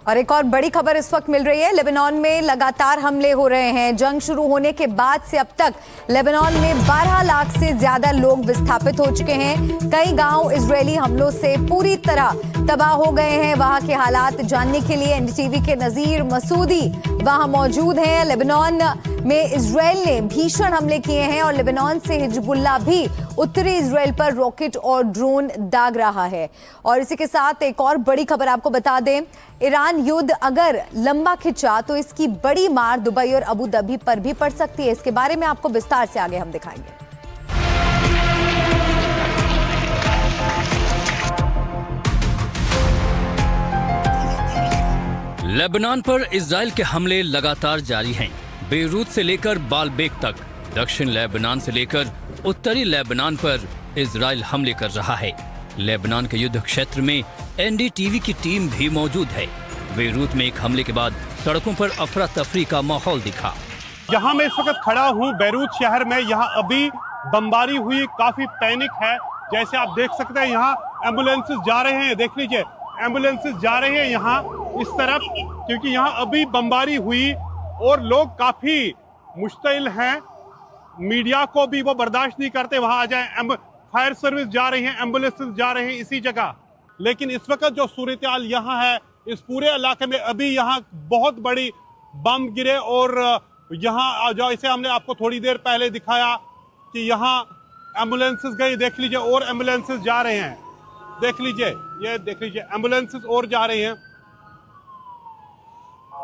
और एक और बड़ी खबर इस वक्त मिल रही है। लेबनान में लगातार हमले हो रहे हैं। जंग शुरू होने के बाद से अब तक लेबनान में 12 लाख से ज्यादा लोग विस्थापित हो चुके हैं। कई गांव इजरायली हमलों से पूरी तरह तबाह हो गए हैं। वहां के हालात जानने के लिए एनडीटीवी के नजीर मसूदी वहां मौजूद हैं। लेबनान में इजरायल ने भीषण हमले किए हैं और लेबनान से हिजबुल्लाह भी उत्तरी इजरायल पर रॉकेट और ड्रोन दाग रहा है। और इसी के साथ एक और बड़ी खबर आपको बता दें, ईरान युद्ध अगर लंबा खिंचा तो इसकी बड़ी मार दुबई और अबू धाबी पर भी पड़ सकती है। इसके बारे में आपको विस्तार से आगे हम दिखाएंगे। लेबनान पर इजरायल के हमले लगातार जारी हैं। बेरूत से लेकर बालबेक तक, दक्षिण लेबनान से लेकर उत्तरी लेबनान पर इजरायल हमले कर रहा है। लेबनान के युद्ध क्षेत्र में एनडीटीवी की टीम भी मौजूद है। बेरूत में एक हमले के बाद सड़कों पर अफरा तफरी का माहौल दिखा। यहाँ मैं इस वक्त खड़ा हूँ बेरूत शहर में। यहाँ अभी बमबारी हुई, काफी पैनिक है। जैसे आप देख सकते हैं यहाँ एम्बुलेंसेस जा रहे हैं, देख लीजिए एम्बुलेंसेस जा रहे हैं यहाँ इस तरफ, क्योंकि यहाँ अभी बमबारी हुई और लोग काफी मुश्तिल हैं। मीडिया को भी वो बर्दाश्त नहीं करते वहां आ जाए। फायर सर्विस जा रही है, एम्बुलेंसेस जा रहे हैं इसी जगह। लेकिन इस वक्त जो सूरत हाल यहाँ है, इस पूरे इलाके में अभी यहाँ बहुत बड़ी बम गिरे और यहाँ जो इसे हमने आपको थोड़ी देर पहले दिखाया कि यहाँ एम्बुलेंसेस गई, देख लीजिए और एम्बुलेंसेस जा रहे हैं, देख लीजिए, ये देख लीजिए एम्बुलेंसेस और जा रही हैं।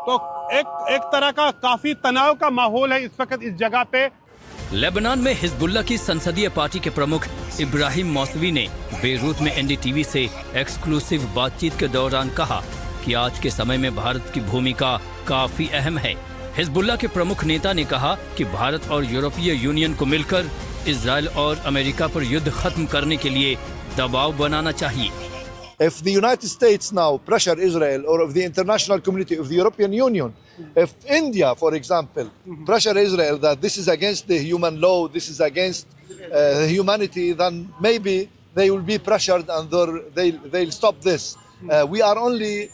तो एक तरह का काफी तनाव का माहौल है इस वक्त इस जगह पे। लेबनान में हिजबुल्लाह की संसदीय पार्टी के प्रमुख इब्राहिम मौसवी ने बेरूत में एनडीटीवी से एक्सक्लूसिव बातचीत के दौरान कहा कि आज के समय में भारत की भूमिका काफी अहम है। हिजबुल्लाह के प्रमुख नेता ने कहा कि भारत और यूरोपीय यूनियन को मिलकर इजरायल और अमेरिका पर युद्ध खत्म करने के लिए दबाव बनाना चाहिए। If the United States now pressure Israel, or if the international community of the European Union, if India, for example, pressure Israel that this is against the human law, this is against humanity, then maybe they will be pressured and they'll stop this. We are only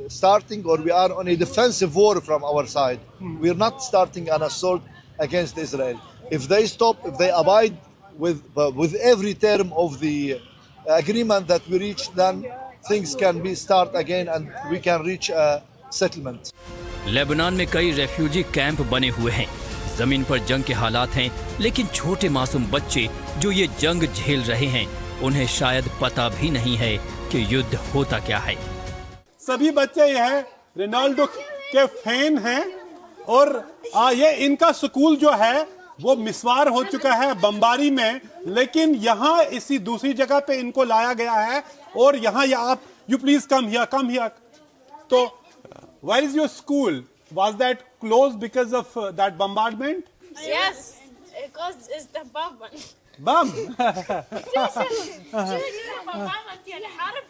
starting, or we are on a defensive war from our side. We are not starting an assault against Israel. If they stop, if they abide with every term of the agreement that we reach, then things can be start again and we can reach a settlement. Lebanon में कई refugee camp बने हुए हैं। जमीन पर जंग के हालात हैं, लेकिन छोटे मासूम बच्चे जो ये जंग झेल रहे हैं, उन्हें शायद पता भी नहीं है कि युद्ध होता क्या है। सभी बच्चे यह रोनाल्डो के फैन हैं और ये इनका स्कूल जो है वो मिसवार हो चुका है बमबारी में, लेकिन यहाँ इसी दूसरी जगह पे इनको लाया गया है और यहाँ आप यू प्लीज कम हियर। तो where is your school? Was that close because of that bombardment? Yes, because it's the Bum.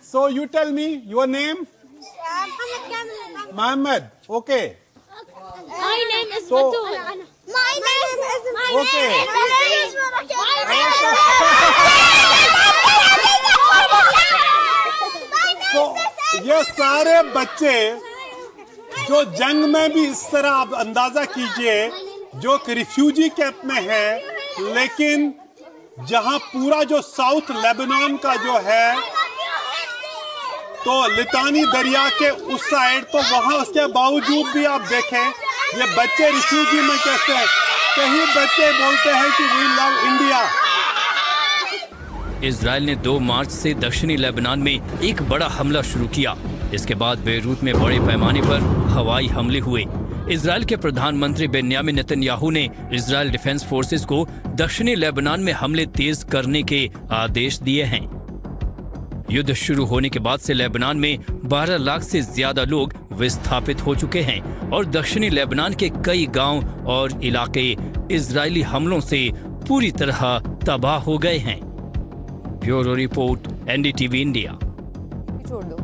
So you tell me your name? Mohammed. Okay. My name is So- Batul. My name is Okay. तो ये सारे बच्चे जो जंग में भी इस तरह आप अंदाजा कीजिए, जो कि रिफ्यूजी कैंप में है, लेकिन जहां पूरा जो साउथ लेबनान का जो है तो लितानी दरिया के उस साइड, तो वहां उसके बावजूद भी आप देखें ये बच्चे रिफ्यूजी में कैसे हैं। कहीं बच्चे बोलते हैं कि वी लव इंडिया। इजरायल ने 2 मार्च से दक्षिणी लेबनान में एक बड़ा हमला शुरू किया। इसके बाद बेरूत में बड़े पैमाने पर हवाई हमले हुए। इजरायल के प्रधानमंत्री बेन्यामिन नेतन्याहू ने इजरायल डिफेंस फोर्सेस को दक्षिणी लेबनान में हमले तेज करने के आदेश दिए हैं। युद्ध शुरू होने के बाद से लेबनान में 12 लाख से ज्यादा लोग विस्थापित हो चुके हैं और दक्षिणी लेबनान के कई गांव और इलाके इजरायली हमलों से पूरी तरह तबाह हो गए हैं। Bureau report, NDTV India. छोड़ दो।